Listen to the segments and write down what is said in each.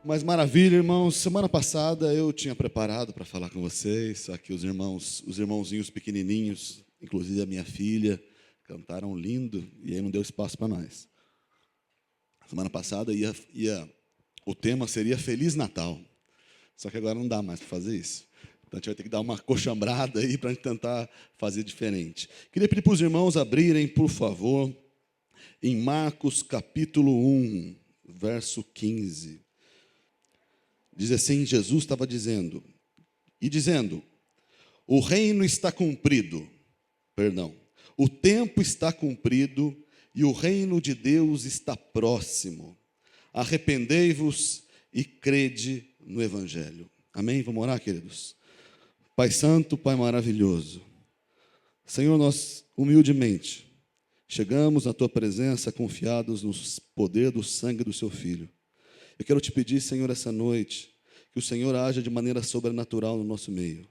Mas maravilha, irmãos. Semana passada eu tinha preparado para falar com vocês, só que os irmãozinhos pequenininhos, inclusive a minha filha, cantaram lindo e aí não deu espaço para nós. Semana passada o tema seria Feliz Natal, só que agora não dá mais para fazer isso. Então a gente vai ter que dar uma coxambrada aí para a gente tentar fazer diferente. Queria pedir para os irmãos abrirem, por favor, em Marcos capítulo 1, verso 15. Diz assim, Jesus estava dizendo, o reino está cumprido, o tempo está cumprido e o reino de Deus está próximo. Arrependei-vos e crede no Evangelho. Amém? Vamos orar, queridos? Pai Santo, Pai maravilhoso, Senhor, nós humildemente chegamos na Tua presença confiados no poder do sangue do Seu Filho. Eu quero te pedir, Senhor, essa noite, que o Senhor haja de maneira sobrenatural no nosso meio.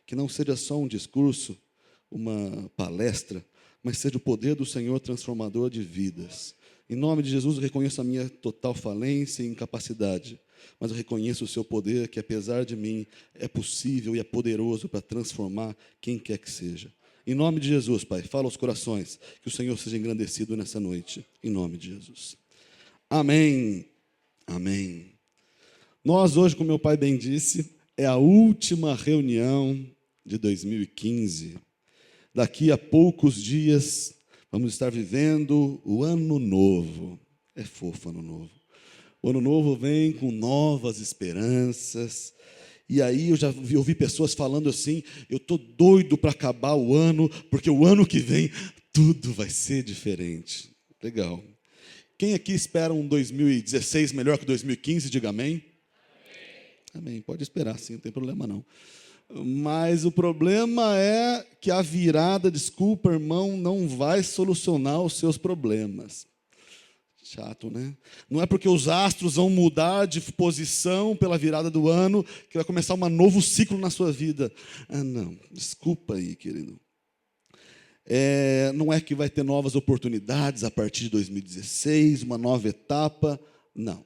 Que não seja só um discurso, uma palestra, mas seja o poder do Senhor transformador de vidas. Em nome de Jesus, eu reconheço a minha total falência e incapacidade, mas eu reconheço o seu poder, que apesar de mim, é possível e é poderoso para transformar quem quer que seja. Em nome de Jesus, Pai, fala aos corações, que o Senhor seja engrandecido nessa noite. Em nome de Jesus. Amém. Amém. Nós hoje, como meu pai bem disse, é a última reunião de 2015. Daqui a poucos dias, vamos estar vivendo o Ano Novo. É fofo o Ano Novo. O Ano Novo vem com novas esperanças. E aí eu já ouvi pessoas falando assim, eu estou doido para acabar o ano, porque o ano que vem tudo vai ser diferente. Legal. Quem aqui espera um 2016 melhor que 2015? Diga amém. Amém. Pode esperar, sim, não tem problema não. Mas o problema é que a virada, desculpa, irmão, não vai solucionar os seus problemas. Chato, né? Não é porque os astros vão mudar de posição pela virada do ano que vai começar um novo ciclo na sua vida. Ah, não. Desculpa aí, querido. Não é que vai ter novas oportunidades a partir de 2016, uma nova etapa. Não.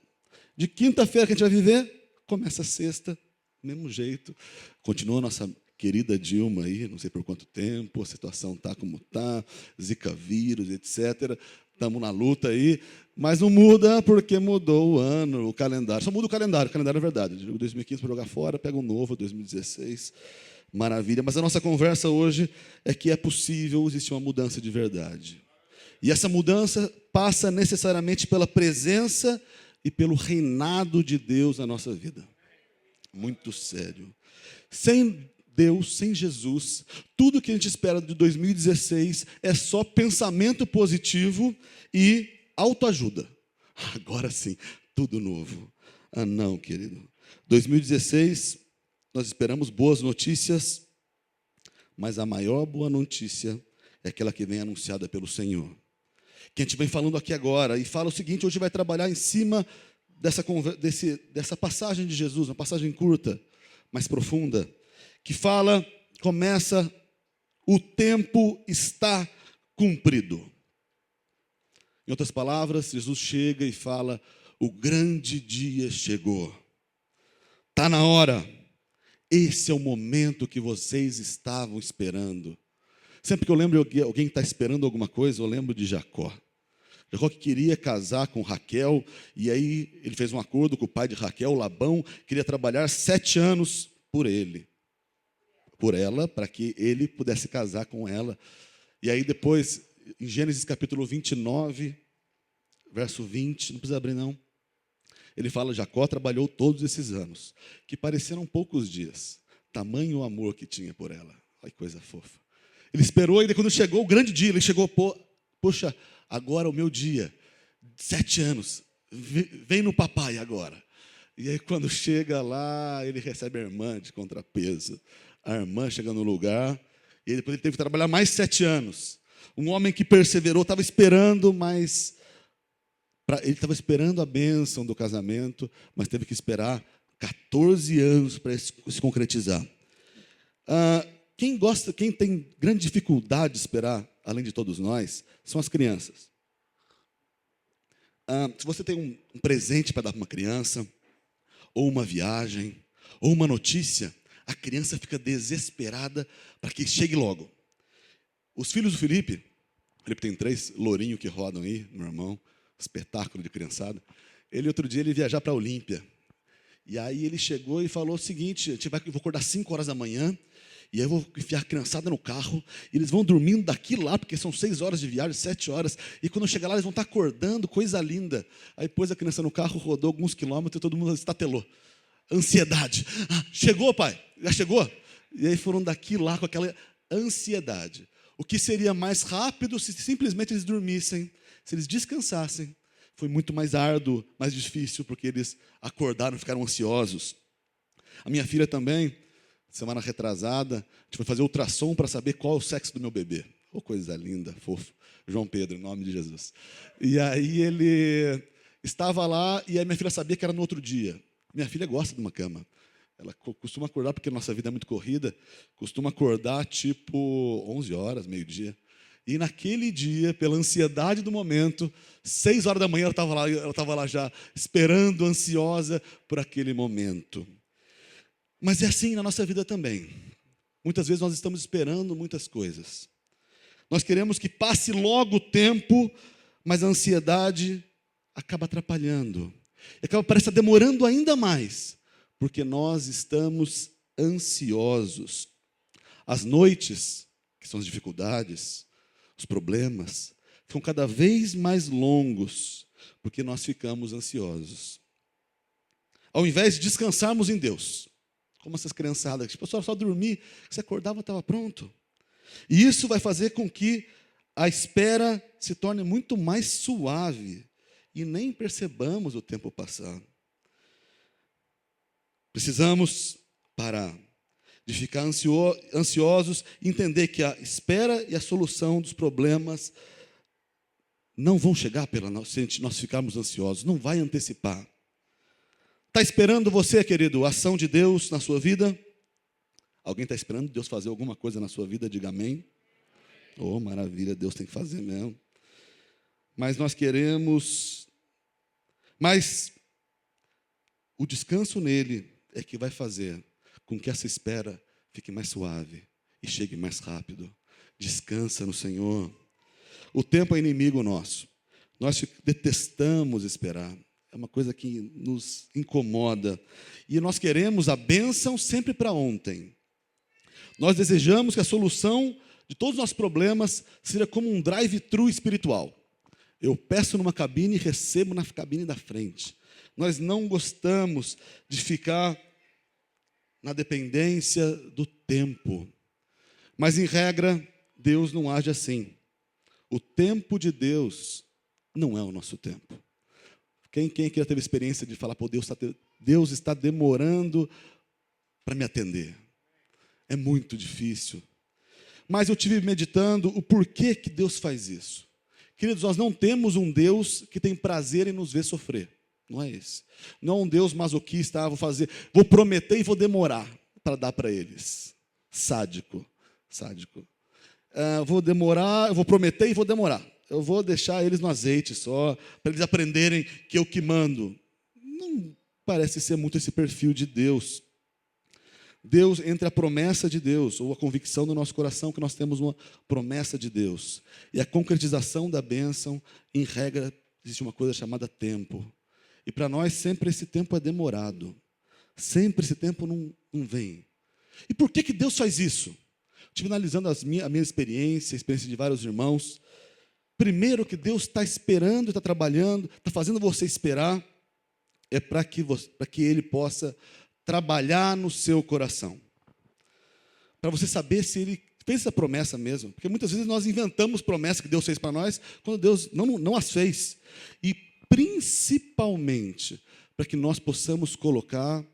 De quinta-feira que a gente vai viver, começa a sexta, mesmo jeito. Continua a nossa querida Dilma aí, não sei por quanto tempo, a situação está como está, Zika vírus, etc. Estamos na luta aí, mas não muda porque mudou o ano, o calendário. Só muda o calendário é verdade. 2015 para jogar fora, pega um novo, 2016. Maravilha, mas a nossa conversa hoje é que é possível existir uma mudança de verdade. E essa mudança passa necessariamente pela presença e pelo reinado de Deus na nossa vida. Muito sério. Sem Deus, sem Jesus, tudo que a gente espera de 2016 é só pensamento positivo e autoajuda. Agora sim, tudo novo. Ah, não, querido. 2016... nós esperamos boas notícias, mas a maior boa notícia é aquela que vem anunciada pelo Senhor. Que a gente vem falando aqui agora, e fala o seguinte, hoje vai trabalhar em cima dessa passagem de Jesus, uma passagem curta, mas profunda, que começa, o tempo está cumprido. Em outras palavras, Jesus chega e fala, o grande dia chegou. Está na hora. Esse é o momento que vocês estavam esperando. Sempre que eu lembro de alguém que está esperando alguma coisa, eu lembro de Jacó. Jacó que queria casar com Raquel, e aí ele fez um acordo com o pai de Raquel, Labão, queria trabalhar 7 anos por ela, para que ele pudesse casar com ela. E aí depois, em Gênesis capítulo 29, verso 20, não precisa abrir não. Ele fala, Jacó trabalhou todos esses anos, que pareceram poucos dias, tamanho o amor que tinha por ela. Olha que coisa fofa. Ele esperou, e quando chegou o grande dia, ele chegou, poxa, agora é o meu dia, 7 anos, vem no papai agora. E aí quando chega lá, ele recebe a irmã de contrapeso. A irmã chega no lugar, e depois ele teve que trabalhar mais 7 anos. Um homem que perseverou, estava esperando, mas... ele estava esperando a bênção do casamento, mas teve que esperar 14 anos para isso se concretizar. Quem tem grande dificuldade de esperar, além de todos nós, são as crianças. Se você tem um presente para dar para uma criança, ou uma viagem, ou uma notícia, a criança fica desesperada para que chegue logo. Os filhos do Felipe tem 3 lourinhos que rodam aí, meu irmão, espetáculo de criançada. Outro dia, ele ia viajar para a Olímpia. E aí ele chegou e falou o seguinte: eu vou acordar 5 horas da manhã, e aí eu vou enfiar a criançada no carro, e eles vão dormindo daqui lá, porque são 6 horas de viagem, 7 horas, e quando eu chegar lá, eles vão estar acordando, coisa linda. Aí pôs a criança no carro, rodou alguns quilômetros, e todo mundo estatelou. Ansiedade. Chegou, pai? Já chegou? E aí foram daqui lá com aquela ansiedade. O que seria mais rápido se simplesmente eles dormissem, se eles descansassem. Foi muito mais árduo, mais difícil, porque eles acordaram, ficaram ansiosos. A minha filha também, semana retrasada, a gente foi fazer ultrassom para saber qual é o sexo do meu bebê. Oh, coisa linda, fofo. João Pedro, em nome de Jesus. E aí ele estava lá, e a minha filha sabia que era no outro dia. Minha filha gosta de uma cama. Ela costuma acordar, porque a nossa vida é muito corrida, costuma acordar tipo 11 horas, meio-dia. E naquele dia, pela ansiedade do momento, 6 horas da manhã ela estava lá já, esperando, ansiosa por aquele momento. Mas é assim na nossa vida também. Muitas vezes nós estamos esperando muitas coisas. Nós queremos que passe logo o tempo, mas a ansiedade acaba atrapalhando. E parece demorando ainda mais, porque nós estamos ansiosos. As noites, que são as dificuldades, os problemas, ficam cada vez mais longos, porque nós ficamos ansiosos. Ao invés de descansarmos em Deus, como essas criançadas, que só dormir, se acordava estava pronto. E isso vai fazer com que a espera se torne muito mais suave, e nem percebamos o tempo passar. Precisamos parar de ficar ansiosos e entender que a espera e a solução dos problemas não vão chegar se nós ficarmos ansiosos, não vai antecipar. Está esperando você, querido, a ação de Deus na sua vida? Alguém está esperando Deus fazer alguma coisa na sua vida? Diga amém. Oh, maravilha, Deus tem que fazer mesmo. Mas nós queremos... Mas o descanso nele é que vai fazer com que essa espera fique mais suave e chegue mais rápido. Descansa no Senhor. O tempo é inimigo nosso. Nós detestamos esperar. É uma coisa que nos incomoda. E nós queremos a bênção sempre para ontem. Nós desejamos que a solução de todos os nossos problemas seja como um drive-thru espiritual. Eu peço numa cabine e recebo na cabine da frente. Nós não gostamos de ficar na dependência do tempo. Mas, em regra, Deus não age assim. O tempo de Deus não é o nosso tempo. Quem já teve experiência de falar, pô, Deus está demorando para me atender? É muito difícil. Mas eu tive meditando o porquê que Deus faz isso. Queridos, nós não temos um Deus que tem prazer em nos ver sofrer. Não é esse. Não é um Deus masoquista, vou prometer e vou demorar para dar para eles. Sádico. Vou demorar, eu vou prometer e vou demorar. Eu vou deixar eles no azeite só, para eles aprenderem que eu que mando. Não parece ser muito esse perfil de Deus. Deus, entre a promessa de Deus, ou a convicção do nosso coração que nós temos uma promessa de Deus, e a concretização da bênção, em regra, existe uma coisa chamada tempo. E para nós sempre esse tempo é demorado. Sempre esse tempo não vem. E por que Deus faz isso? Estive analisando a minha experiência, a experiência de vários irmãos. Primeiro que Deus está esperando, está trabalhando, está fazendo você esperar, é para que Ele possa trabalhar no seu coração. Para você saber se Ele fez essa promessa mesmo. Porque muitas vezes nós inventamos promessas que Deus fez para nós, quando Deus não as fez. E principalmente para que nós possamos colocar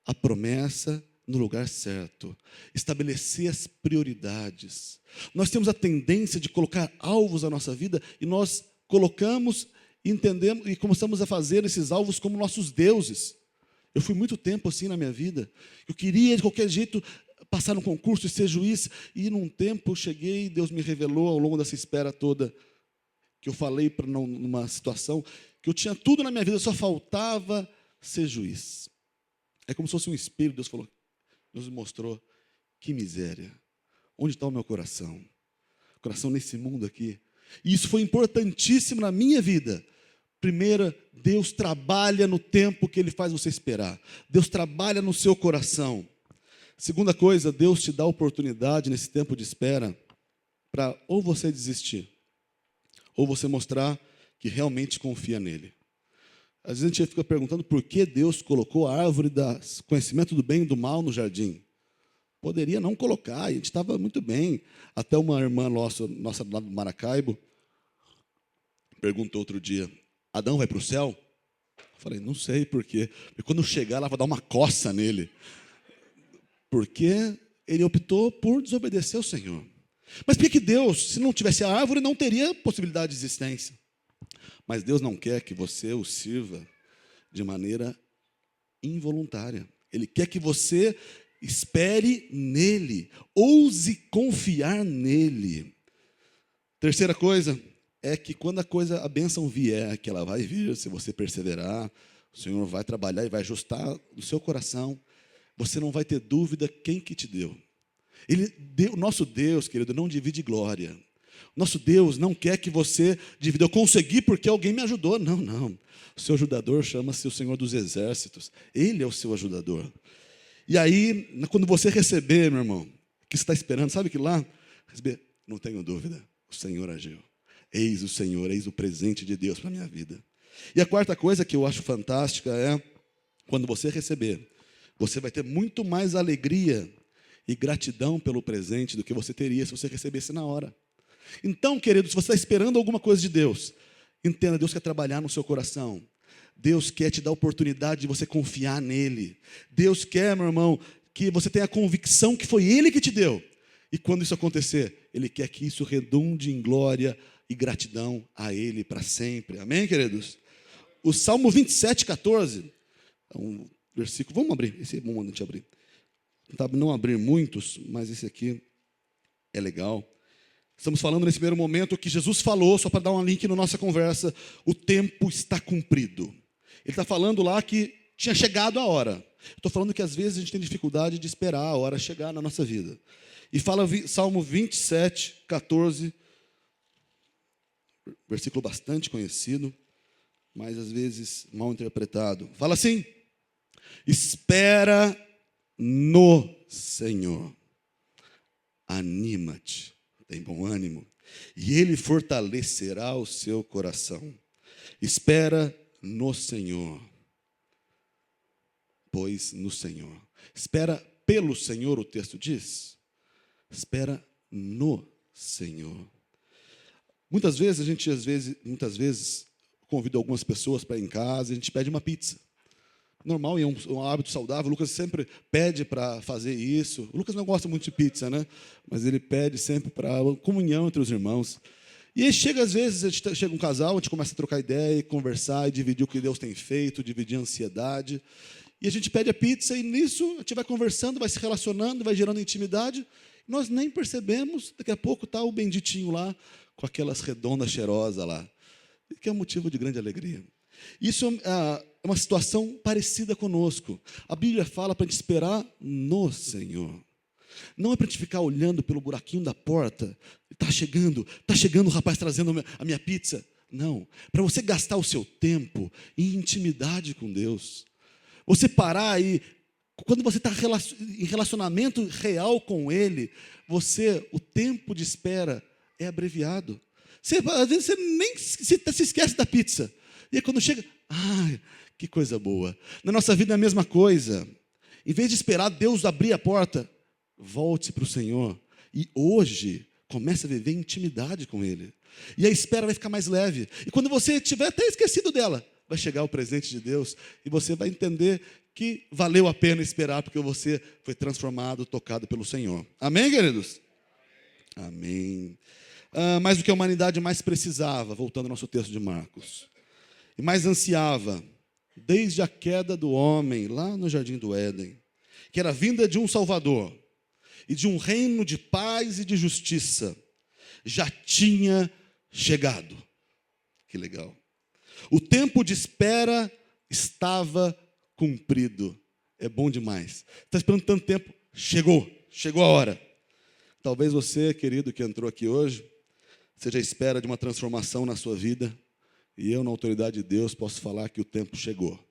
a promessa no lugar certo, estabelecer as prioridades. Nós temos a tendência de colocar alvos na nossa vida e nós colocamos, entendemos e começamos a fazer esses alvos como nossos deuses. Eu fui muito tempo assim na minha vida. Eu queria de qualquer jeito passar no concurso e ser juiz, e num tempo eu cheguei e Deus me revelou ao longo dessa espera toda, que eu falei numa situação que eu tinha tudo na minha vida, só faltava ser juiz. É como se fosse um espelho. Deus me mostrou, que miséria. Onde está o meu coração? O coração nesse mundo aqui. E isso foi importantíssimo na minha vida. Primeiro, Deus trabalha no tempo que Ele faz você esperar. Deus trabalha no seu coração. Segunda coisa, Deus te dá oportunidade nesse tempo de espera para ou você desistir, ou você mostrar que realmente confia nele. Às vezes a gente fica perguntando por que Deus colocou a árvore do conhecimento do bem e do mal no jardim. Poderia não colocar, a gente estava muito bem. Até uma irmã nossa lá do Maracaibo perguntou outro dia, Adão vai para o céu? Eu falei, não sei por quê. Porque quando chegar, ela vai dar uma coça nele. Porque ele optou por desobedecer ao Senhor. Mas por que Deus, se não tivesse a árvore, não teria possibilidade de existência? Mas Deus não quer que você o sirva de maneira involuntária. Ele quer que você espere nele, ouse confiar nele. Terceira coisa é que quando a bênção vier, que ela vai vir, se você perseverar, o Senhor vai trabalhar e vai ajustar no seu coração, você não vai ter dúvida quem que te deu. O nosso Deus, querido, não divide glória. Nosso Deus não quer que você divida. Eu consegui porque alguém me ajudou. Não, não. O seu ajudador chama-se o Senhor dos Exércitos. Ele é o seu ajudador. E aí, quando você receber, meu irmão, o que você está esperando, sabe que lá? Receber, não tenho dúvida, o Senhor agiu. Eis o Senhor, eis o presente de Deus para a minha vida. E a quarta coisa que eu acho fantástica é, quando você receber, você vai ter muito mais alegria e gratidão pelo presente do que você teria se você recebesse na hora. Então, querido, se você está esperando alguma coisa de Deus, entenda, Deus quer trabalhar no seu coração. Deus quer te dar a oportunidade de você confiar nele. Deus quer, meu irmão, que você tenha a convicção que foi Ele que te deu. E quando isso acontecer, Ele quer que isso redunde em glória e gratidão a Ele para sempre. Amém, queridos? O Salmo 27:14, é um versículo, vamos abrir, esse é bom a gente abrir. Não abrir muitos, mas esse aqui é legal. Estamos falando nesse primeiro momento que Jesus falou, só para dar um link na nossa conversa, o tempo está cumprido. Ele está falando lá que tinha chegado a hora. Estou falando que às vezes a gente tem dificuldade de esperar a hora chegar na nossa vida. E fala Salmo 27:14, versículo bastante conhecido, mas às vezes mal interpretado. Fala assim, espera no Senhor, anima-te, tem bom ânimo, e Ele fortalecerá o seu coração. Espera no Senhor, pois no Senhor. Espera pelo Senhor, o texto diz. Espera no Senhor. Muitas vezes, convido algumas pessoas para ir em casa, a gente pede uma pizza. Normal, e é um hábito saudável, o Lucas sempre pede para fazer isso. O Lucas não gosta muito de pizza, né? Mas ele pede sempre para comunhão entre os irmãos. E aí às vezes, chega um casal, a gente começa a trocar ideia, conversar, e dividir o que Deus tem feito, dividir a ansiedade. E a gente pede a pizza, e nisso a gente vai conversando, vai se relacionando, vai gerando intimidade. Nós nem percebemos, daqui a pouco está o benditinho lá, com aquelas redondas cheirosas lá, que é um motivo de grande alegria. Isso é uma situação parecida conosco. A Bíblia fala para a gente esperar no Senhor. Não é para a gente ficar olhando pelo buraquinho da porta. Está chegando o rapaz trazendo a minha pizza. Não, para você gastar o seu tempo em intimidade com Deus. Você parar e, quando você está em relacionamento real com Ele, o tempo de espera é abreviado. Às vezes você nem se esquece da pizza. E aí quando chega, que coisa boa. Na nossa vida é a mesma coisa. Em vez de esperar Deus abrir a porta, volte para o Senhor. E hoje, comece a viver intimidade com Ele. E a espera vai ficar mais leve. E quando você tiver até esquecido dela, vai chegar o presente de Deus. E você vai entender que valeu a pena esperar, porque você foi transformado, tocado pelo Senhor. Amém, queridos? Amém. Mais do que a humanidade mais precisava, voltando ao nosso texto de Marcos, e mais ansiava, desde a queda do homem, lá no jardim do Éden, que era a vinda de um Salvador, e de um reino de paz e de justiça, já tinha chegado. Que legal. O tempo de espera estava cumprido. É bom demais. Está esperando tanto tempo? Chegou a hora. Talvez você, querido, que entrou aqui hoje, seja à espera de uma transformação na sua vida, e eu, na autoridade de Deus, posso falar que o tempo chegou.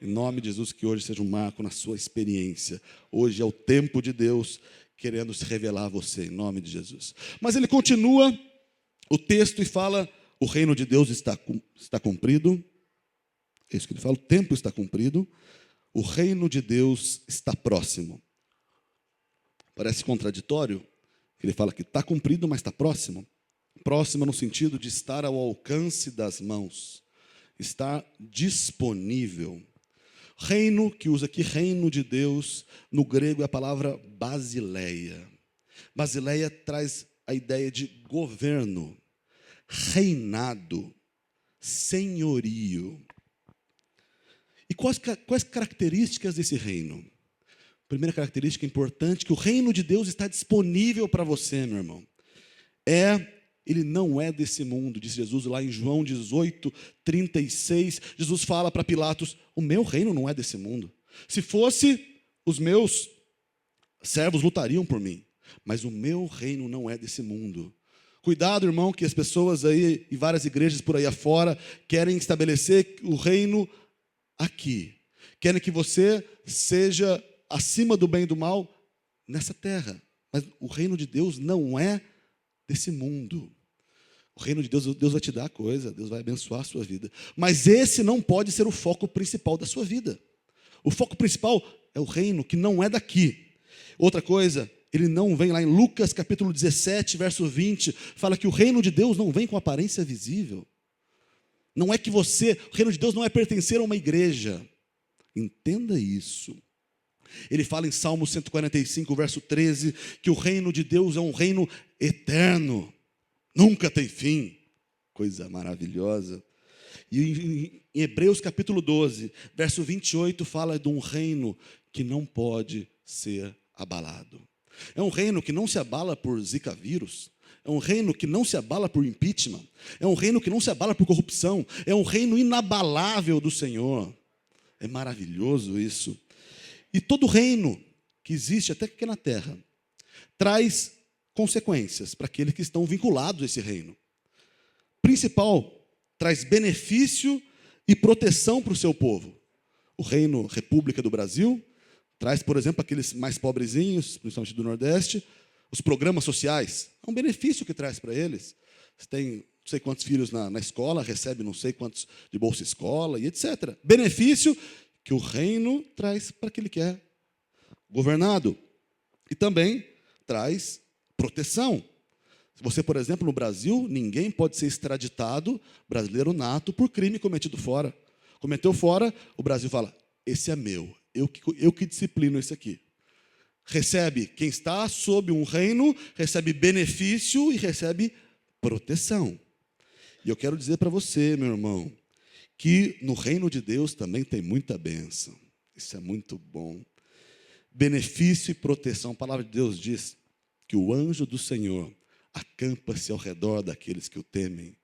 Em nome de Jesus, que hoje seja um marco na sua experiência. Hoje é o tempo de Deus querendo se revelar a você, em nome de Jesus. Mas ele continua o texto e fala, o reino de Deus está cumprido. É isso que ele fala, o tempo está cumprido. O reino de Deus está próximo. Parece contraditório. Ele fala que está cumprido, mas está próximo. Próximo no sentido de estar ao alcance das mãos. Estar disponível. Reino, que usa aqui reino de Deus, no grego é a palavra basileia. Basileia traz a ideia de governo, reinado, senhorio. E quais características desse reino? Primeira característica importante, que o reino de Deus está disponível para você, meu irmão. Ele não é desse mundo, disse Jesus lá em João 18, 36. Jesus fala para Pilatos, o meu reino não é desse mundo. Se fosse, os meus servos lutariam por mim. Mas o meu reino não é desse mundo. Cuidado, irmão, que as pessoas aí, e várias igrejas por aí afora, querem estabelecer o reino aqui. Querem que você seja acima do bem e do mal nessa terra. Mas o reino de Deus não é desse mundo. O reino de Deus, Deus vai te dar coisa, Deus vai abençoar a sua vida. Mas esse não pode ser o foco principal da sua vida. O foco principal é o reino que não é daqui. Outra coisa, ele não vem lá em Lucas capítulo 17, verso 20, fala que o reino de Deus não vem com aparência visível. Não é que o reino de Deus não é pertencer a uma igreja. Entenda isso. Ele fala em Salmo 145, verso 13, que o reino de Deus é um reino eterno, nunca tem fim. Coisa maravilhosa. E em Hebreus capítulo 12, verso 28, fala de um reino que não pode ser abalado. É um reino que não se abala por Zika vírus. É um reino que não se abala por impeachment. É um reino que não se abala por corrupção. É um reino inabalável do Senhor. É maravilhoso isso. E todo reino que existe, até aqui na terra, traz consequências para aqueles que estão vinculados a esse reino. Principal, traz benefício e proteção para o seu povo. O reino República do Brasil traz, por exemplo, aqueles mais pobrezinhos, principalmente do Nordeste, os programas sociais. É um benefício que traz para eles. Você tem não sei quantos filhos na escola, recebe não sei quantos de bolsa escola e etc. Benefício que o reino traz para aquele que é governado. E também traz proteção. Se você, por exemplo, no Brasil, ninguém pode ser extraditado, brasileiro nato, por crime cometido fora. Cometeu fora, o Brasil fala, esse é meu, eu que disciplino esse aqui. Recebe, quem está sob um reino, recebe benefício e recebe proteção. E eu quero dizer para você, meu irmão, que no reino de Deus também tem muita bênção. Isso é muito bom. Benefício e proteção. A palavra de Deus diz que o anjo do Senhor acampa-se ao redor daqueles que o temem.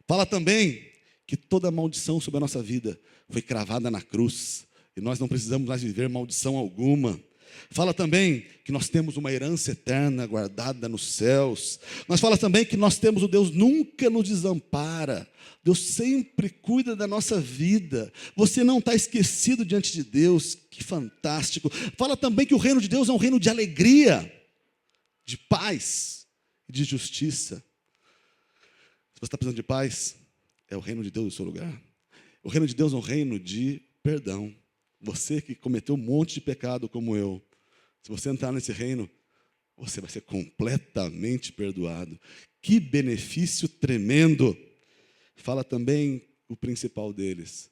Fala também que toda maldição sobre a nossa vida foi cravada na cruz. E nós não precisamos mais viver maldição alguma. Fala também que nós temos uma herança eterna guardada nos céus. Nós fala também que nós temos o Deus nunca nos desampara. Deus sempre cuida da nossa vida. Você não está esquecido diante de Deus. Que fantástico. Fala também que o reino de Deus é um reino de alegria, de paz e de justiça. Se você está precisando de paz, é o reino de Deus no seu lugar. O reino de Deus é um reino de perdão. Você que cometeu um monte de pecado como eu, se você entrar nesse reino, você vai ser completamente perdoado. Que benefício tremendo! Fala também o principal deles.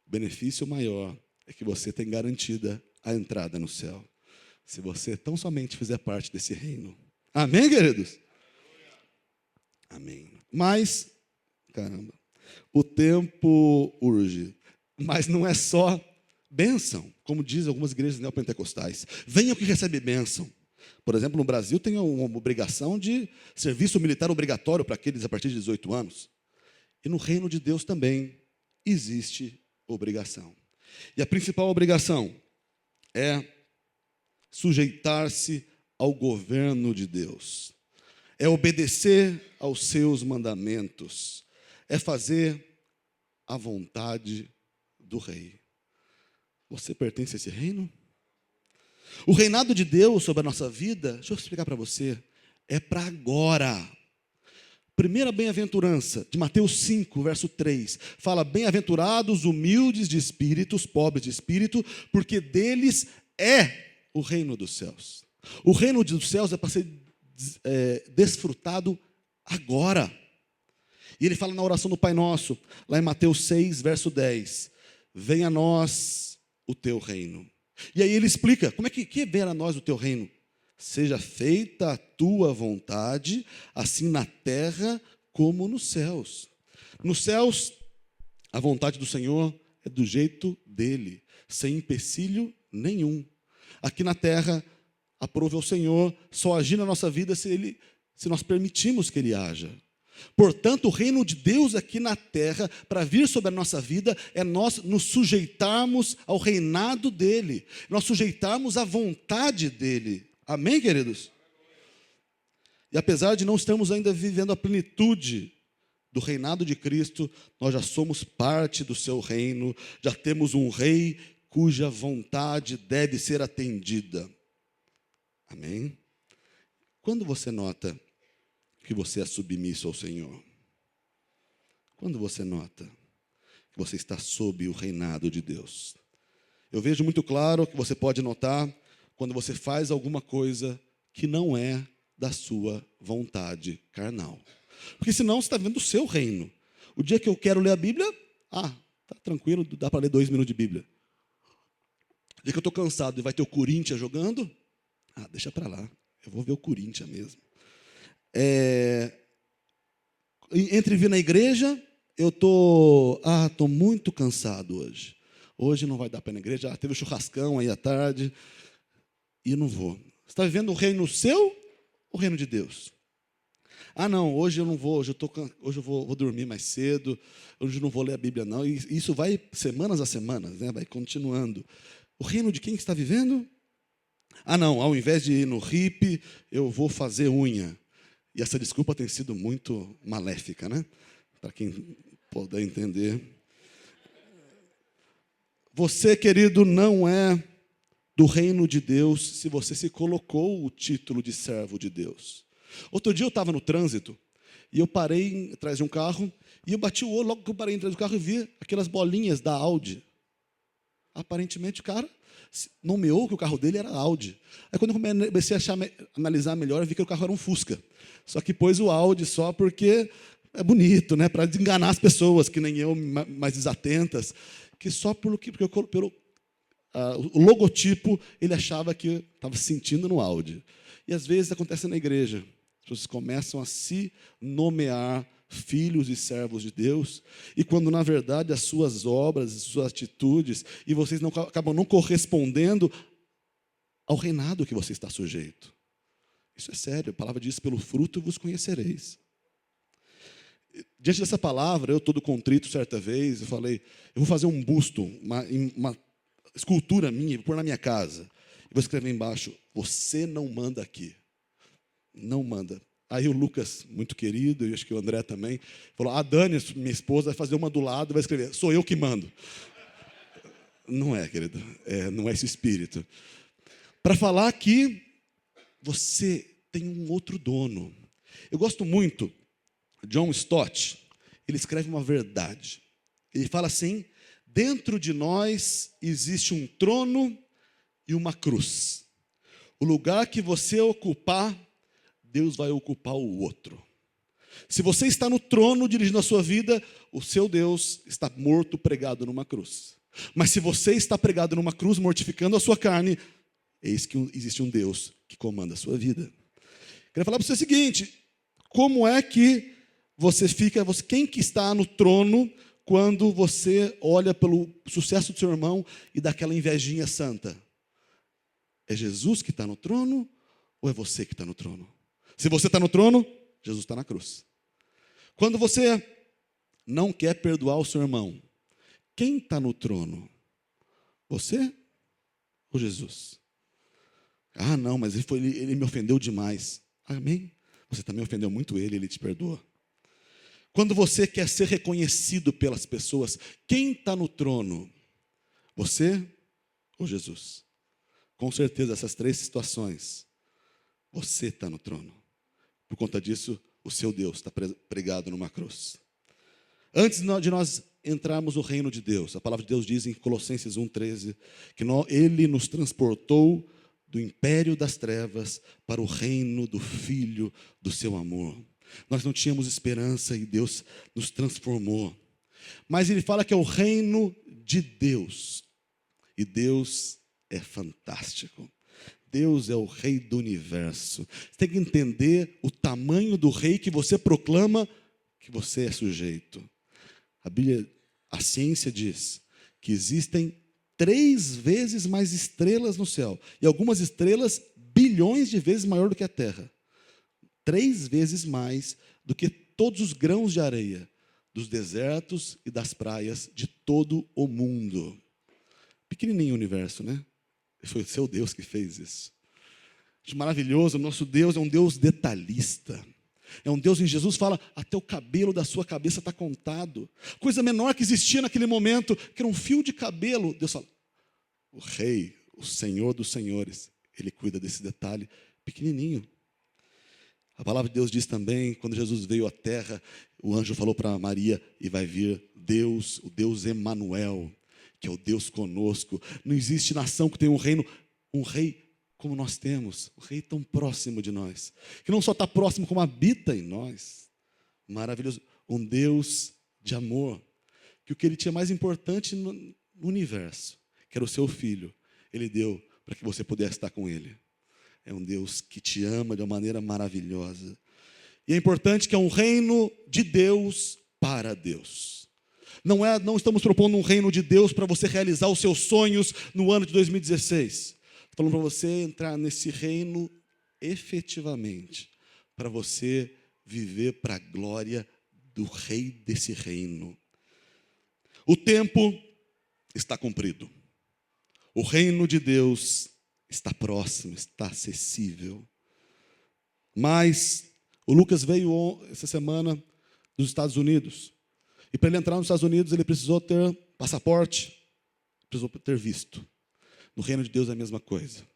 O benefício maior é que você tem garantida a entrada no céu. Se você tão somente fizer parte desse reino. Amém, queridos? Amém. Mas, caramba, o tempo urge. Mas não é só bênção, como dizem algumas igrejas neopentecostais. Venha o que recebe bênção. Por exemplo, no Brasil tem uma obrigação de serviço militar obrigatório para aqueles a partir de 18 anos. E no reino de Deus também existe obrigação. E a principal obrigação é sujeitar-se ao governo de Deus, é obedecer aos seus mandamentos, é fazer a vontade do rei. Você pertence a esse reino? O reinado de Deus sobre a nossa vida, deixa eu explicar para você, é para agora. Primeira bem-aventurança, de Mateus 5, verso 3, fala: bem-aventurados humildes de espírito, os pobres de espírito, porque deles é o reino dos céus. O reino dos céus é para ser desfrutado agora. E ele fala na oração do Pai Nosso, lá em Mateus 6, verso 10, venha a nós o teu reino. E aí ele explica, como é que venha a nós o teu reino? Seja feita a tua vontade, assim na terra como nos céus. Nos céus, a vontade do Senhor é do jeito dele, sem empecilho nenhum. Aqui na terra, aprove ao Senhor só agir na nossa vida se nós permitimos que ele haja. Portanto, o reino de Deus aqui na terra, para vir sobre a nossa vida, é nós nos sujeitarmos ao reinado dele, nós sujeitarmos à vontade dele. Amém, queridos? E apesar de não estarmos ainda vivendo a plenitude do reinado de Cristo, nós já somos parte do seu reino, já temos um rei cuja vontade deve ser atendida. Amém? Quando você nota que você é submisso ao Senhor? Quando você nota que você está sob o reinado de Deus? Eu vejo muito claro que você pode notar quando você faz alguma coisa que não é da sua vontade carnal. Porque senão você está vendo o seu reino. O dia que eu quero ler a Bíblia, tá tranquilo, dá para ler 2 minutos de Bíblia. O dia que eu estou cansado e vai ter o Corinthians jogando, deixa para lá, eu vou ver o Corinthians mesmo. Entre vir na igreja, eu estou muito cansado hoje. Hoje não vai dar para ir na igreja, teve um churrascão aí à tarde, e eu não vou. Você está vivendo o reino seu ou o reino de Deus? Não, hoje eu não vou, hoje eu vou dormir mais cedo, hoje eu não vou ler a Bíblia não. E isso vai semanas a semanas, né? Vai continuando. O reino de quem está vivendo? Não, ao invés de ir no hippie, eu vou fazer unha. E essa desculpa tem sido muito maléfica, né? Para quem puder entender. Você, querido, não é do reino de Deus se você se colocou o título de servo de Deus. Outro dia eu estava no trânsito e eu parei atrás de um carro e eu bati o olho, logo que eu parei atrás do carro e vi aquelas bolinhas da Audi. Aparentemente o cara nomeou que o carro dele era Audi. Aí quando eu comecei a analisar melhor, eu vi que o carro era um Fusca. Só que pôs o Audi só porque é bonito, né? Para enganar as pessoas, que nem eu, mais desatentas, que só porque o logotipo ele achava que estava sentindo no Audi. E às vezes acontece na igreja. As pessoas começam a se nomear filhos e servos de Deus, e quando na verdade as suas obras, as suas atitudes, e vocês acabam não correspondendo ao reinado que você está sujeito. Isso é sério, a palavra diz: pelo fruto vos conhecereis. Diante dessa palavra, eu todo contrito certa vez, eu falei, eu vou fazer um busto, uma escultura minha, vou pôr na minha casa, e vou escrever embaixo: você não manda aqui. Não manda. Aí o Lucas, muito querido, e acho que o André também, falou: a Dani, minha esposa, vai fazer uma do lado e vai escrever: sou eu que mando. Não é, querido, não é esse espírito. Para falar que você tem um outro dono. Eu gosto muito, John Stott, ele escreve uma verdade. Ele fala assim: dentro de nós existe um trono e uma cruz. O lugar que você ocupar, Deus vai ocupar o outro. Se você está no trono dirigindo a sua vida, o seu Deus está morto, pregado numa cruz. Mas se você está pregado numa cruz, mortificando a sua carne, eis que existe um Deus que comanda a sua vida. Quero falar para você o seguinte: como é que você fica, quem que está no trono quando você olha pelo sucesso do seu irmão e dá aquela invejinha santa? É Jesus que está no trono ou é você que está no trono? Se você está no trono, Jesus está na cruz. Quando você não quer perdoar o seu irmão, quem está no trono? Você ou Jesus? Ah, não, mas ele me ofendeu demais. Amém? Você também ofendeu muito ele te perdoa. Quando você quer ser reconhecido pelas pessoas, quem está no trono? Você ou Jesus? Com certeza, essas três situações, você está no trono. Por conta disso, o seu Deus está pregado numa cruz. Antes de nós entrarmos no reino de Deus, a palavra de Deus diz em Colossenses 1,13, que Ele nos transportou do império das trevas para o reino do Filho do seu amor. Nós não tínhamos esperança e Deus nos transformou. Mas ele fala que é o reino de Deus. E Deus é fantástico. Deus é o rei do universo. Você tem que entender o tamanho do rei que você proclama que você é sujeito. A ciência diz que existem 3 vezes mais estrelas no céu. E algumas estrelas bilhões de vezes maior do que a Terra. 3 vezes mais do que todos os grãos de areia dos desertos e das praias de todo o mundo. Pequenininho o universo, né? Foi o seu Deus que fez isso. Maravilhoso, nosso Deus é um Deus detalhista. É um Deus em Jesus fala, até o cabelo da sua cabeça está contado. Coisa menor que existia naquele momento, que era um fio de cabelo. Deus fala, o rei, o Senhor dos senhores, ele cuida desse detalhe pequenininho. A palavra de Deus diz também, quando Jesus veio à terra, o anjo falou para Maria, e vai vir Deus, o Deus Emanuel, que é o Deus conosco. Não existe nação que tenha um rei como nós temos, um rei tão próximo de nós, que não só está próximo, como habita em nós. Maravilhoso, um Deus de amor, que o que ele tinha mais importante no universo, que era o seu filho, ele deu para que você pudesse estar com ele. É um Deus que te ama de uma maneira maravilhosa. E é importante que é um reino de Deus para Deus. Não estamos propondo um reino de Deus para você realizar os seus sonhos no ano de 2016. Estou falando para você entrar nesse reino efetivamente, para você viver para a glória do rei desse reino. O tempo está cumprido. O reino de Deus está próximo, está acessível. Mas o Lucas veio essa semana dos Estados Unidos. E para ele entrar nos Estados Unidos, ele precisou ter passaporte, precisou ter visto. No reino de Deus é a mesma coisa.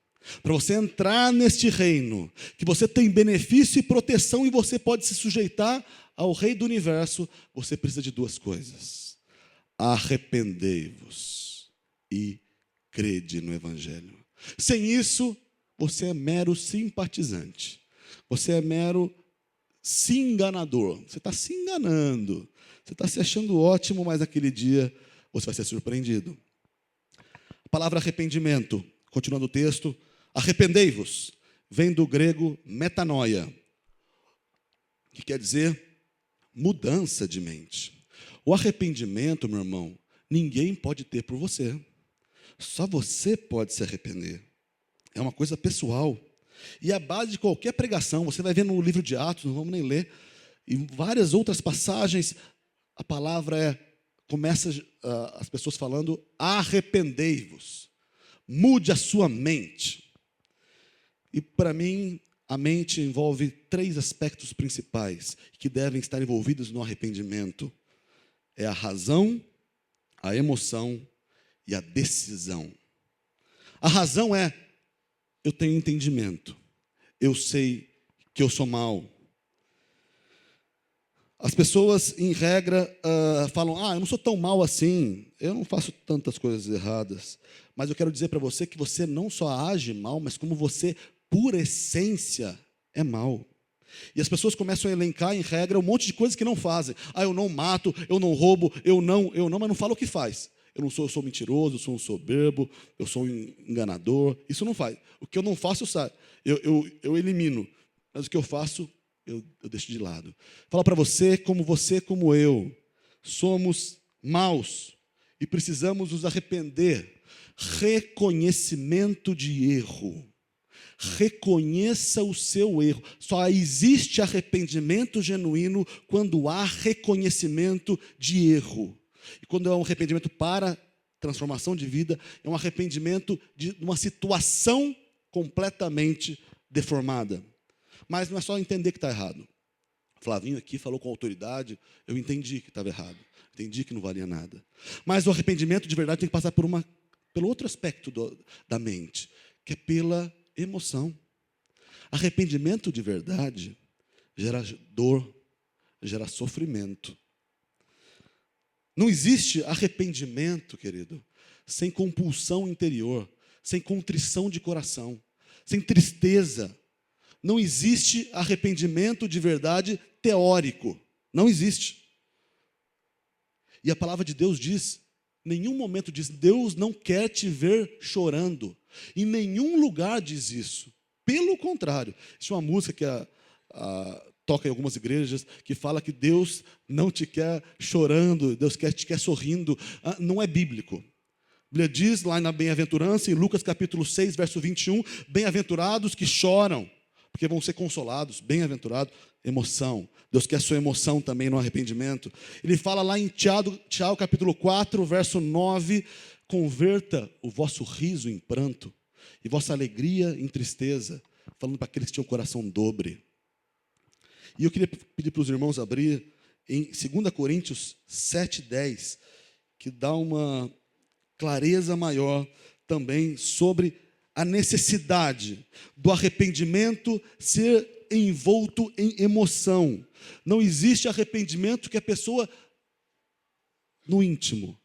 Para você entrar neste reino, que você tem benefício e proteção e você pode se sujeitar ao rei do universo, você precisa de 2 coisas. Arrependei-vos e crede no evangelho. Sem isso, você é mero simpatizante. Você é mero se enganador. Você está se enganando. Você está se achando ótimo, mas naquele dia você vai ser surpreendido. A palavra arrependimento, continuando o texto, arrependei-vos, vem do grego metanoia, que quer dizer mudança de mente. O arrependimento, meu irmão, ninguém pode ter por você. Só você pode se arrepender. É uma coisa pessoal. E a base de qualquer pregação, você vai ver no livro de Atos, não vamos nem ler, e várias outras passagens, a palavra começa as pessoas falando, arrependei-vos. Mude a sua mente. E para mim, a mente envolve 3 aspectos principais que devem estar envolvidos no arrependimento. É a razão, a emoção e a decisão. A razão é, eu tenho entendimento, eu sei que eu sou mau. As pessoas, em regra, falam, eu não sou tão mau assim, eu não faço tantas coisas erradas. Mas eu quero dizer para você que você não só age mal, mas como você, por essência, é mau. E as pessoas começam a elencar, em regra, um monte de coisas que não fazem. Eu não mato, eu não roubo, eu não, mas não fala o que faz. Eu sou mentiroso, eu sou um soberbo, eu sou um enganador. Isso não faz. O que eu não faço, eu elimino. Mas o que eu faço, eu deixo de lado. Fala para você, como eu, somos maus e precisamos nos arrepender. Reconhecimento de erro. Reconheça o seu erro. Só existe arrependimento genuíno quando há reconhecimento de erro. E quando é um arrependimento para transformação de vida, é um arrependimento de uma situação completamente deformada. Mas não é só entender que está errado. Flavinho aqui falou com autoridade, eu entendi que estava errado, entendi que não valia nada. Mas o arrependimento de verdade tem que passar pelo outro aspecto da mente, que é pela emoção. Arrependimento de verdade gera dor, gera sofrimento. Não existe arrependimento, querido, sem compulsão interior, sem contrição de coração, sem tristeza. Não existe arrependimento de verdade teórico. Não existe. E a palavra de Deus diz, em nenhum momento diz, Deus não quer te ver chorando. Em nenhum lugar diz isso. Pelo contrário. Existe uma música que toca em algumas igrejas, que fala que Deus não te quer chorando, Deus te quer sorrindo. Não é bíblico. A Bíblia diz lá na bem-aventurança, em Lucas capítulo 6, verso 21, bem-aventurados que choram, porque vão ser consolados. Bem-aventurado, emoção. Deus quer a sua emoção também no arrependimento. Ele fala lá em Tiago capítulo 4, verso 9, converta o vosso riso em pranto e vossa alegria em tristeza, falando para aqueles que tinham o coração dobre. E eu queria pedir para os irmãos abrir em 2 Coríntios 7:10, que dá uma clareza maior também sobre a necessidade do arrependimento ser envolto em emoção. Não existe arrependimento que a pessoa, no íntimo,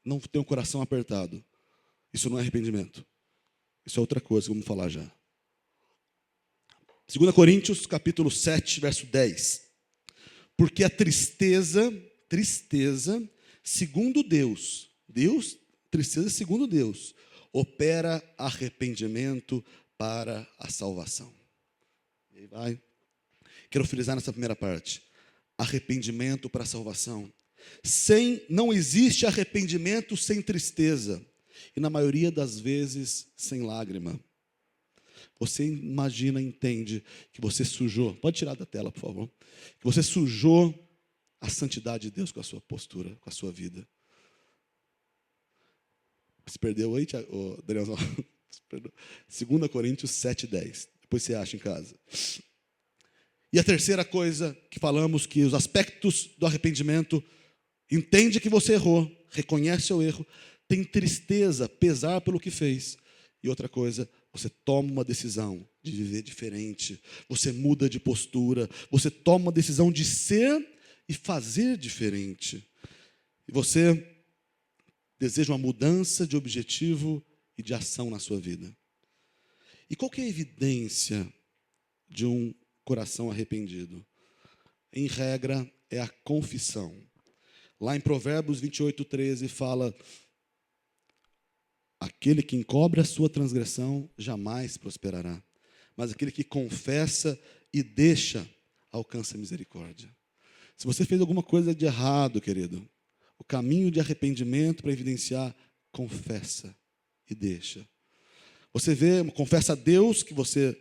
não tem o coração apertado. Isso não é arrependimento. Isso é outra coisa que vamos falar já. 2 Coríntios, capítulo 7, verso 10. Porque a tristeza, segundo Deus, tristeza segundo Deus, opera arrependimento para a salvação. E aí vai. Quero frisar nessa primeira parte. Arrependimento para a salvação. Não existe arrependimento sem tristeza. E na maioria das vezes, sem lágrima. Você imagina, entende que você sujou, pode tirar da tela, por favor, que você sujou a santidade de Deus com a sua postura, com a sua vida. Se perdeu aí, Daniel? 2 Coríntios 7:10. Depois você acha em casa. E a terceira coisa que falamos, que os aspectos do arrependimento, entende que você errou, reconhece o erro, tem tristeza, pesar pelo que fez. E outra coisa, você toma uma decisão de viver diferente, você muda de postura, você toma uma decisão de ser e fazer diferente. E você deseja uma mudança de objetivo e de ação na sua vida. E qual que é a evidência de um coração arrependido? Em regra, é a confissão. Lá em Provérbios 28:13 fala: aquele que encobre a sua transgressão jamais prosperará, mas aquele que confessa e deixa alcança misericórdia. Se você fez alguma coisa de errado, querido, o caminho de arrependimento para evidenciar, confessa e deixa. Você confessa a Deus que você,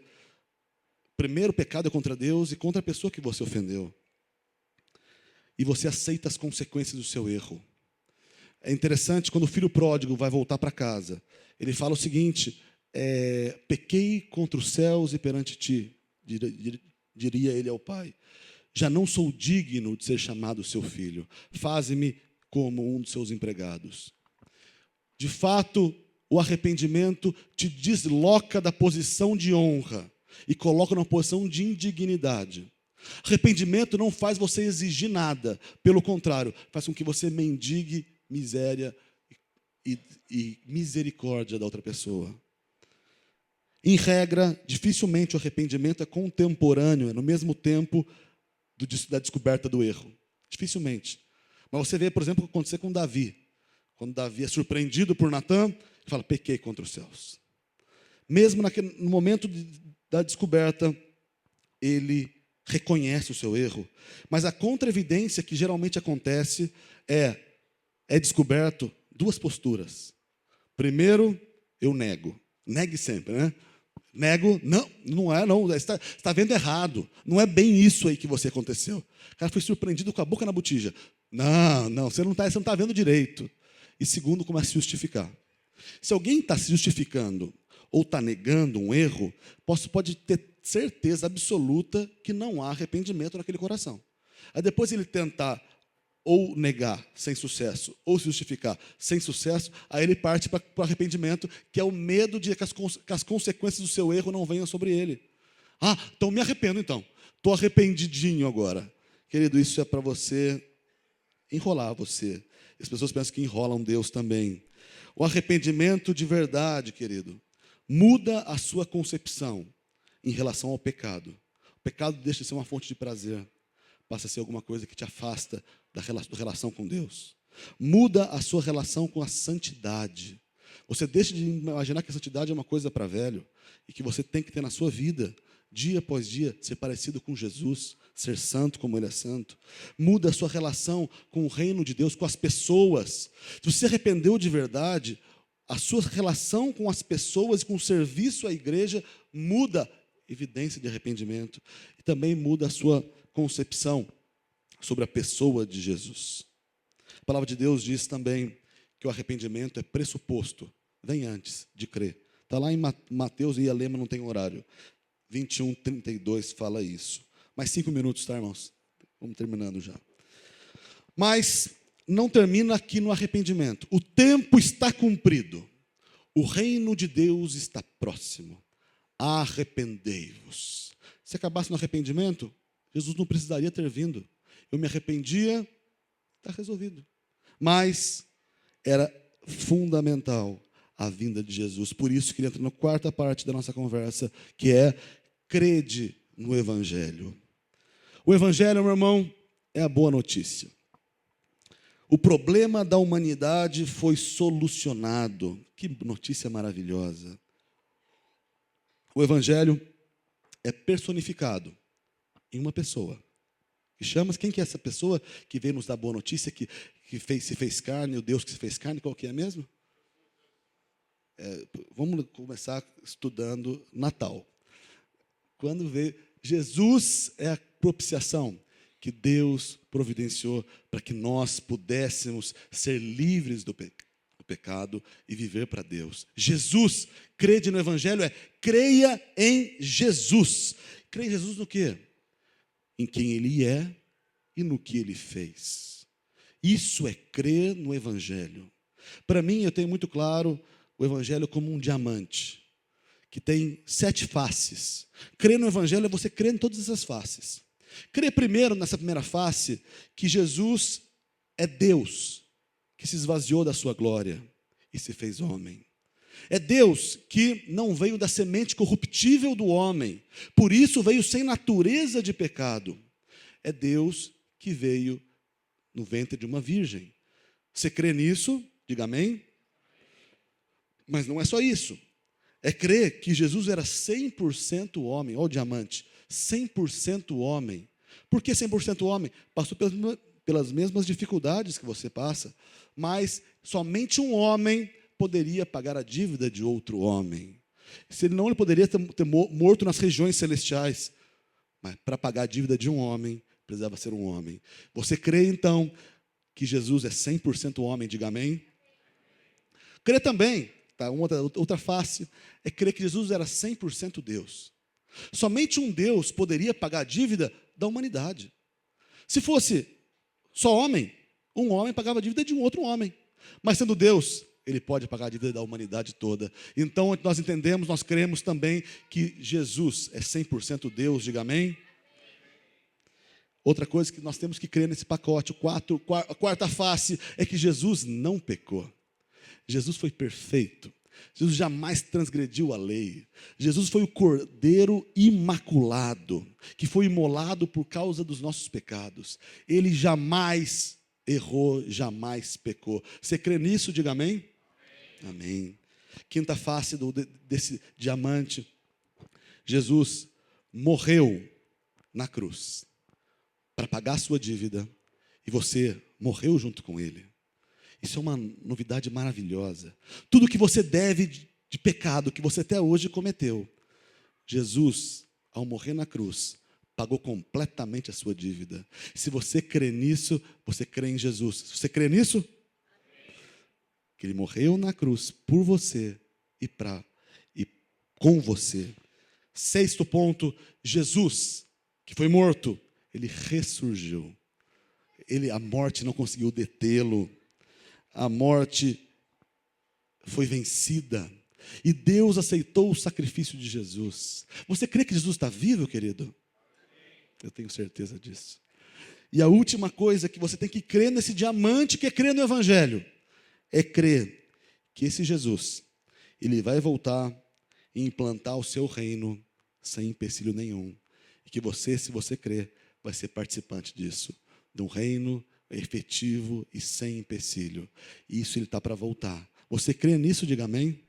primeiro pecado é contra Deus e contra a pessoa que você ofendeu. E você aceita as consequências do seu erro. É interessante, quando o filho pródigo vai voltar para casa, ele fala o seguinte: pequei contra os céus e perante ti, diria ele ao pai, já não sou digno de ser chamado seu filho, faze-me como um dos seus empregados. De fato, o arrependimento te desloca da posição de honra e coloca numa posição de indignidade. Arrependimento não faz você exigir nada, pelo contrário, faz com que você mendigue miséria e misericórdia da outra pessoa. Em regra, dificilmente o arrependimento é contemporâneo, é no mesmo tempo da descoberta do erro. Dificilmente. Mas você vê, por exemplo, o que aconteceu com Davi. Quando Davi é surpreendido por Natã, ele fala: pequei contra os céus. Mesmo no momento da descoberta, ele reconhece o seu erro. Mas a contra-evidência que geralmente acontece é descoberto duas posturas. Primeiro, eu nego. Negue sempre, né? Nego, não é, não. Você está vendo errado. Não é bem isso aí que você aconteceu. O cara foi surpreendido com a boca na botija. Não, você não está vendo direito. E segundo, começa a se justificar. Se alguém está se justificando ou está negando um erro, pode ter certeza absoluta que não há arrependimento naquele coração. Aí depois ele tentar ou negar sem sucesso, ou se justificar sem sucesso, aí ele parte para o arrependimento, que é o medo de que as consequências do seu erro não venham sobre ele. Ah, então me arrependo então. Estou arrependidinho agora. Querido, isso é para você enrolar você. As pessoas pensam que enrolam Deus também. O arrependimento de verdade, querido, muda a sua concepção em relação ao pecado. O pecado deixa de ser uma fonte de prazer, passa a ser alguma coisa que te afasta da relação com Deus. Muda a sua relação com a santidade. Você deixa de imaginar que a santidade é uma coisa para velho e que você tem que ter na sua vida, dia após dia, ser parecido com Jesus, ser santo como Ele é santo. Muda a sua relação com o reino de Deus, com as pessoas. Se você se arrependeu de verdade, a sua relação com as pessoas e com o serviço à igreja muda, evidência de arrependimento. E também muda a sua concepção sobre a pessoa de Jesus. A palavra de Deus diz também que o arrependimento é pressuposto, vem antes de crer. Está lá em Mateus, e a lema não tem horário. 21:32 fala isso. Mais 5 minutos, tá, irmãos? Vamos terminando já. Mas não termina aqui no arrependimento. O tempo está cumprido. O reino de Deus está próximo. Arrependei-vos. Se acabasse no arrependimento, Jesus não precisaria ter vindo. Eu me arrependia, está resolvido. Mas era fundamental a vinda de Jesus. Por isso que ele entra na quarta parte da nossa conversa, que é crede no Evangelho. O Evangelho, meu irmão, é a boa notícia. O problema da humanidade foi solucionado. Que notícia maravilhosa. O Evangelho é personificado em uma pessoa. Quem que é essa pessoa que veio nos dar boa notícia, que se fez carne, o Deus que se fez carne, qual que é mesmo? Vamos começar estudando Natal. Quando veio, Jesus é a propiciação que Deus providenciou para que nós pudéssemos ser livres do pecado e viver para Deus. Jesus, crede no Evangelho creia em Jesus. Creia em Jesus no quê? Em quem Ele é e no que Ele fez. Isso é crer no Evangelho. Para mim, eu tenho muito claro o Evangelho como um diamante, que tem 7 faces. Crer no Evangelho é você crer em todas essas faces. Crer primeiro, nessa primeira face, que Jesus é Deus, que se esvaziou da sua glória e se fez homem. É Deus que não veio da semente corruptível do homem, por isso veio sem natureza de pecado. É Deus que veio no ventre de uma virgem. Você crê nisso? Diga amém. Mas não é só isso. É crer que Jesus era 100% homem. Olha o diamante. 100% homem. Por que 100% homem? Passou pelas mesmas dificuldades que você passa. Mas somente um homem poderia pagar a dívida de outro homem. Senão ele poderia ter morto nas regiões celestiais. Mas para pagar a dívida de um homem, precisava ser um homem. Você crê então que Jesus é 100% homem? Diga amém. Crê também, tá, outra face, é crer que Jesus era 100% Deus. Somente um Deus poderia pagar a dívida da humanidade. Se fosse só homem, um homem pagava a dívida de um outro homem. Mas sendo Deus, Ele pode pagar a dívida da humanidade toda. Então, nós entendemos, nós cremos também que Jesus é 100% Deus, diga amém. Outra coisa que nós temos que crer nesse pacote, a quarta face, é que Jesus não pecou. Jesus foi perfeito. Jesus jamais transgrediu a lei. Jesus foi o Cordeiro imaculado, que foi imolado por causa dos nossos pecados. Ele jamais errou, jamais pecou. Você crê nisso? Diga amém. Amém. Quinta face desse diamante. Jesus morreu na cruz para pagar a sua dívida e você morreu junto com Ele. Isso é uma novidade maravilhosa. Tudo que você deve de pecado que você até hoje cometeu, Jesus, ao morrer na cruz, pagou completamente a sua dívida. Se você crê nisso, você crê em Jesus. Você crê nisso? que Ele morreu na cruz por você e com você. Sexto ponto, Jesus, que foi morto, Ele ressurgiu. A morte não conseguiu detê-lo. A morte foi vencida. E Deus aceitou o sacrifício de Jesus. Você crê que Jesus está vivo, querido? Eu tenho certeza disso. E a última coisa que você tem que crer nesse diamante, que é crer no Evangelho, é crer que esse Jesus, Ele vai voltar e implantar o seu reino sem empecilho nenhum. E que você, se você crer, vai ser participante disso. De um reino efetivo e sem empecilho. E isso Ele está para voltar. Você crê nisso? Diga amém.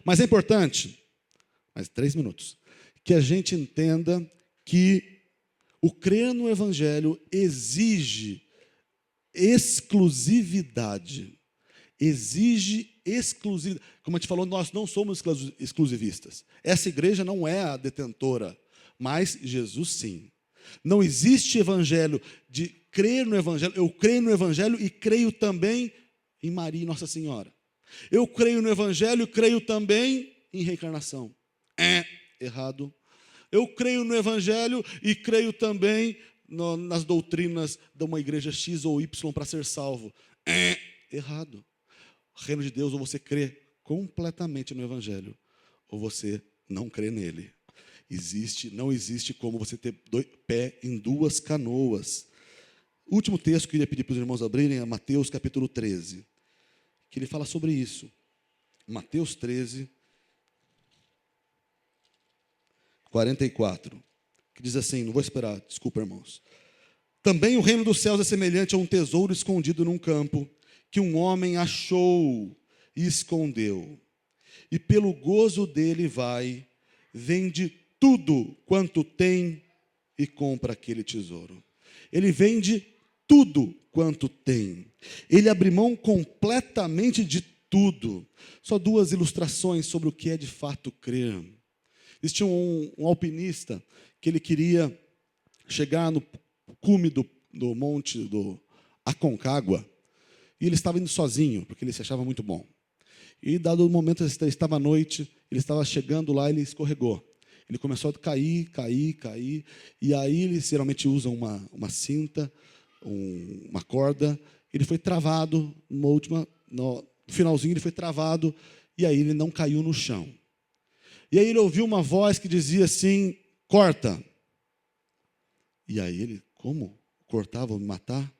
Mas é importante, mais 3 minutos, que a gente entenda que o crer no Evangelho exige exclusividade. Exige exclusividade. Como a gente falou, nós não somos exclusivistas. Essa igreja não é a detentora, mas Jesus sim. Não existe evangelho de crer no Evangelho. Eu creio no Evangelho e creio também em Maria e Nossa Senhora. Eu creio no Evangelho e creio também em reencarnação. Errado. Eu creio no Evangelho e creio também nas doutrinas de uma igreja X ou Y para ser salvo. Errado. O reino de Deus, ou você crê completamente no Evangelho, ou você não crê nele. Não existe como você ter pé em 2 canoas. O último texto que eu queria pedir para os irmãos abrirem é Mateus capítulo 13, que ele fala sobre isso. Mateus 13, 44, que diz assim, não vou esperar, desculpa, irmãos. Também o reino dos céus é semelhante a um tesouro escondido num campo, que um homem achou e escondeu. E pelo gozo dele vai, vende tudo quanto tem e compra aquele tesouro. Ele vende tudo quanto tem. Ele abre mão completamente de tudo. Só 2 ilustrações sobre o que é de fato crer. Existia um alpinista que ele queria chegar no cume do monte do Aconcagua, e ele estava indo sozinho, porque ele se achava muito bom. E dado o momento, estava à noite, ele estava chegando lá, ele escorregou. Ele começou a cair, e aí ele geralmente usa uma cinta, uma corda. Ele foi travado, no finalzinho ele foi travado, e aí ele não caiu no chão. E aí ele ouviu uma voz que dizia assim, corta. E aí ele, como? Cortar, vou me matar?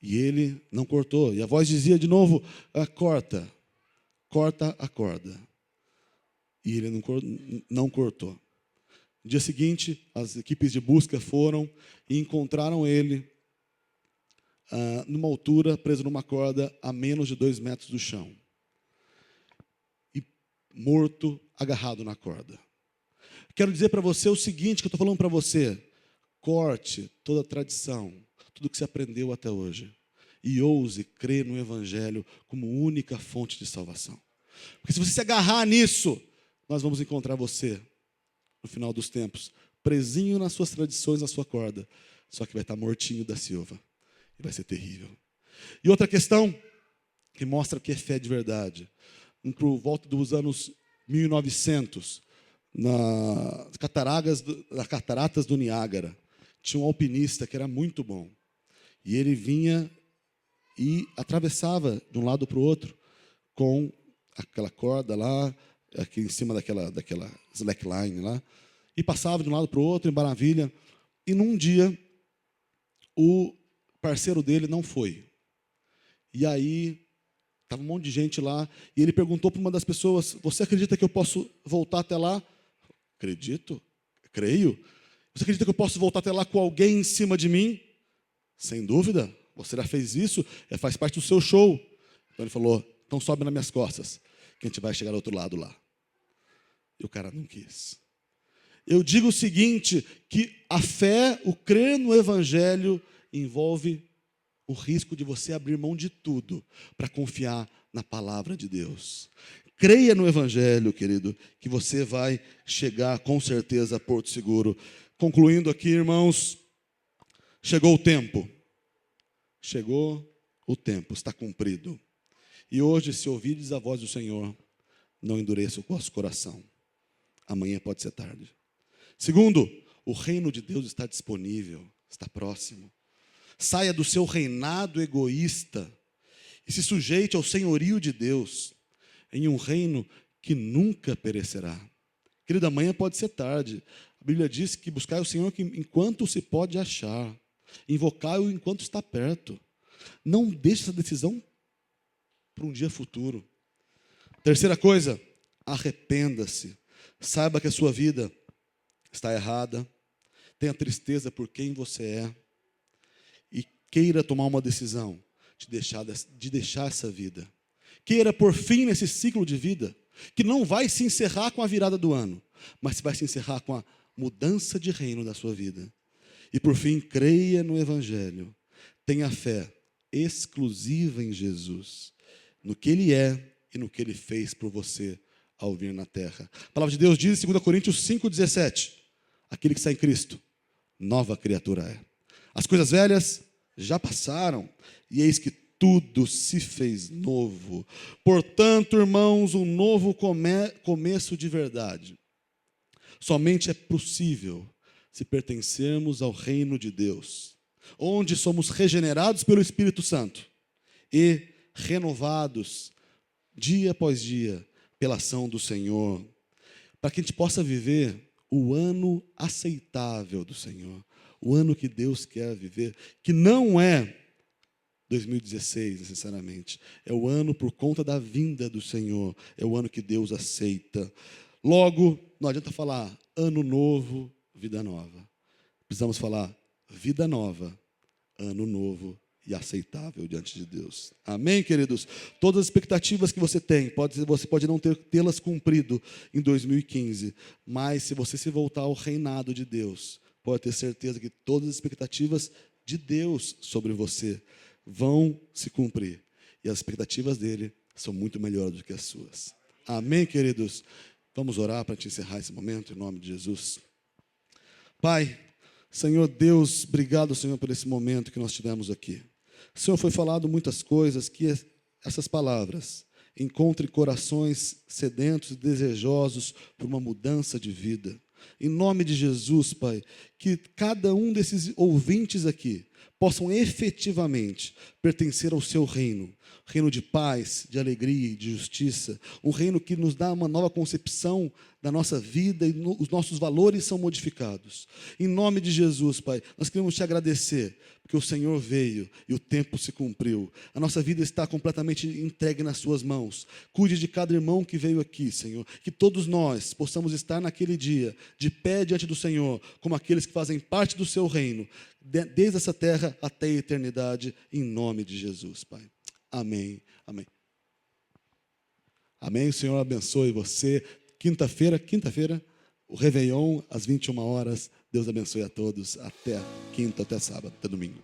E ele não cortou. E a voz dizia de novo, corta a corda. E ele não cortou. No dia seguinte, as equipes de busca foram e encontraram ele numa altura, preso numa corda, a menos de 2 metros do chão. E morto, agarrado na corda. Quero dizer para você o seguinte, que eu estou falando para você. Corte toda a tradição, tudo que você aprendeu até hoje. E ouse crer no Evangelho como única fonte de salvação. Porque se você se agarrar nisso, nós vamos encontrar você, no final dos tempos, presinho nas suas tradições, na sua corda. Só que vai estar mortinho da Silva. E vai ser terrível. E outra questão que mostra que é fé de verdade. Por volta dos anos 1900, nas cataratas do Niágara, tinha um alpinista que era muito bom. E ele vinha e atravessava de um lado para o outro com aquela corda lá, aqui em cima daquela slackline lá, e passava de um lado para o outro, em maravilha. E num dia, o parceiro dele não foi. E aí, estava um monte de gente lá, e ele perguntou para uma das pessoas, você acredita que eu posso voltar até lá? Acredito, creio. Você acredita que eu posso voltar até lá com alguém em cima de mim? Sem dúvida, você já fez isso, faz parte do seu show. Então ele falou, então sobe nas minhas costas, que a gente vai chegar do outro lado lá. E o cara não quis. Eu digo o seguinte, que a fé, o crer no Evangelho, envolve o risco de você abrir mão de tudo para confiar na palavra de Deus. Creia no Evangelho, querido, que você vai chegar com certeza a Porto Seguro. Concluindo aqui, irmãos, chegou o tempo. Chegou o tempo está cumprido. E hoje, se ouvirdes a voz do Senhor, não endureça o vosso coração. Amanhã pode ser tarde. Segundo, o reino de Deus está disponível, está próximo. Saia do seu reinado egoísta e se sujeite ao senhorio de Deus, em um reino que nunca perecerá. Querido, amanhã pode ser tarde. A Bíblia diz que buscai o Senhor enquanto se pode achar. Invocai-o enquanto está perto. Não deixe essa decisão para um dia futuro. Terceira coisa, arrependa-se. Saiba que a sua vida está errada. Tenha tristeza por quem você é. E queira tomar uma decisão de deixar essa vida. Queira pôr fim nesse ciclo de vida, que não vai se encerrar com a virada do ano, mas vai se encerrar com a mudança de reino da sua vida. E por fim, creia no Evangelho. Tenha fé exclusiva em Jesus, no que Ele é e no que Ele fez por você ao vir na terra. A palavra de Deus diz em 2 Coríntios 5,17, aquele que está em Cristo, nova criatura é. As coisas velhas já passaram, e eis que tudo se fez novo. Portanto, irmãos, um novo começo de verdade. Somente é possível se pertencermos ao reino de Deus, onde somos regenerados pelo Espírito Santo e renovados dia após dia pela ação do Senhor, para que a gente possa viver o ano aceitável do Senhor, o ano que Deus quer viver, que não é 2016, necessariamente. É o ano por conta da vinda do Senhor. É o ano que Deus aceita. Logo, não adianta falar ano novo, vida nova. Precisamos falar vida nova, ano novo e aceitável diante de Deus. Amém, queridos? Todas as expectativas que você tem, você pode não tê-las cumprido em 2015, mas se você se voltar ao reinado de Deus, pode ter certeza que todas as expectativas de Deus sobre você vão se cumprir. E as expectativas dele são muito melhores do que as suas. Amém, queridos? Vamos orar para te encerrar esse momento, em nome de Jesus. Pai, Senhor Deus, obrigado, Senhor, por esse momento que nós tivemos aqui. Senhor, foi falado muitas coisas, que essas palavras encontrem corações sedentos e desejosos por uma mudança de vida. Em nome de Jesus, Pai, que cada um desses ouvintes aqui possam efetivamente pertencer ao seu reino de paz, de alegria e de justiça, um reino que nos dá uma nova concepção da nossa vida e os nossos valores são modificados. Em nome de Jesus, Pai, nós queremos te agradecer, porque o Senhor veio e o tempo se cumpriu. A nossa vida está completamente entregue nas suas mãos. Cuide de cada irmão que veio aqui, Senhor, que todos nós possamos estar naquele dia, de pé diante do Senhor, como aqueles que fazem parte do seu reino, desde essa terra até a eternidade, em nome de Jesus, Pai. Amém, amém. Amém, o Senhor abençoe você. Quinta-feira, o Réveillon, às 21 horas. Deus abençoe a todos. Até quinta, até sábado, até domingo.